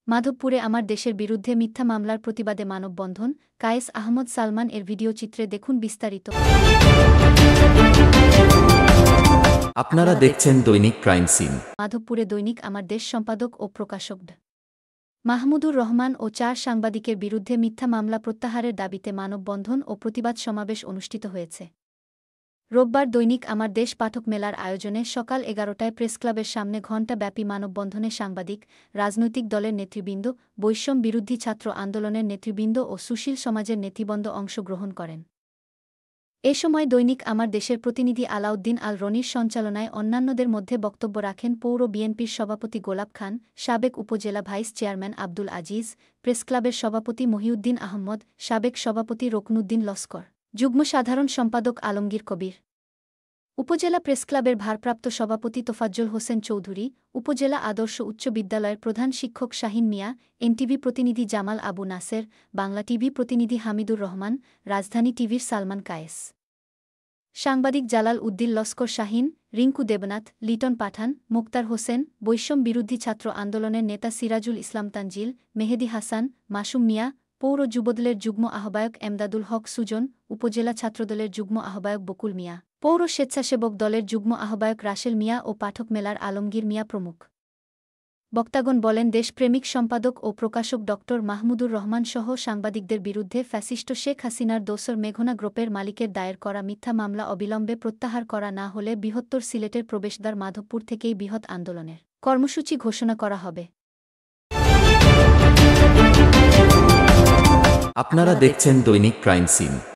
মাধবপুরে আমার দেশের বিরুদ্ধে মিথ্যা মামলার প্রতিবাদে মানববন্ধন, কায়েস আহমদ সালমান এর ভিডিও চিত্রে দেখুন বিস্তারিত। আপনারা দেখছেন দৈনিক ক্রাইম সিন। মাধবপুরে দৈনিক আমার দেশ সম্পাদক ও প্রকাশক মাহমুদুর রহমান ও 4 সাংবাদিকের বিরুদ্ধে মিথ্যা মামলা প্রত্যাহারের দাবিতে মানববন্ধন ও প্রতিবাদ সমাবেশ অনুষ্ঠিত হয়েছে। রোববার দৈনিক আমার দেশ পাঠক মেলার আয়োজনে সকাল 11টায় প্রেসক্লাবের সামনে ঘণ্টাব্যাপী মানববন্ধনে সাংবাদিক, রাজনৈতিক দলের নেতৃবৃন্দ, বৈষম্য বিরোধী ছাত্র আন্দোলনের নেতৃবৃন্দ ও সুশীল সমাজের নেতৃবৃন্দ অংশগ্রহণ করেন। এ সময় দৈনিক আমার দেশের প্রতিনিধি আলাউদ্দিন আল রনির সঞ্চালনায় অন্যান্যদের মধ্যে বক্তব্য রাখেন পৌর বিএনপির সভাপতি গোলাপ খান, সাবেক উপজেলা ভাইস চেয়ারম্যান আব্দুল আজিজ, প্রেসক্লাবের সভাপতি মহিউদ্দিন আহমদ, সাবেক সভাপতি রকনুদ্দিন লস্কর, যুগ্ম সাধারণ সম্পাদক আলমগীর কবির, উপজেলা প্রেসক্লাবের ভারপ্রাপ্ত সভাপতি তোফাজ্জল হোসেন চৌধুরী, উপজেলা আদর্শ উচ্চ বিদ্যালয়ের প্রধান শিক্ষক শাহিন মিয়া, এনটিভি প্রতিনিধি জামাল আবু নাসের, বাংলা টিভি প্রতিনিধি হামিদুর রহমান, রাজধানী টিভির সালমান কায়েস, সাংবাদিক জালাল উদ্দিন লস্কর শাহিন, রিঙ্কু দেবনাথ, লিটন পাঠান, মুক্তার হোসেন, বৈষম্য বিরোধী ছাত্র আন্দোলনের নেতা সিরাজুল ইসলাম তানজিল, মেহেদি হাসান, মাসুম মিয়া, পৌর যুবদলের যুগ্ম আহ্বায়ক এমদাদুল হক সুজন, উপজেলা ছাত্রদলের যুগ্ম আহ্বায়ক বকুল মিয়া, পৌর স্বেচ্ছাসেবক দলের যুগ্ম আহ্বায়ক রাসেল মিয়া ও পাঠক মেলার আলমগীর মিয়া প্রমুখ। বক্তাগণ বলেন, দেশপ্রেমিক সম্পাদক ও প্রকাশক ড মাহমুদুর রহমান সহ সাংবাদিকদের বিরুদ্ধে ফ্যাসিস্ট শেখ হাসিনার দোসর মেঘনা গ্রুপের মালিকের দায়ের করা মিথ্যা মামলা অবিলম্বে প্রত্যাহার করা না হলে বৃহত্তর সিলেটের প্রবেশদ্বার মাধবপুর থেকেই বৃহৎ আন্দোলনের কর্মসূচি ঘোষণা করা হবে। আপনারা দেখছেন দৈনিক ক্রাইম সিন।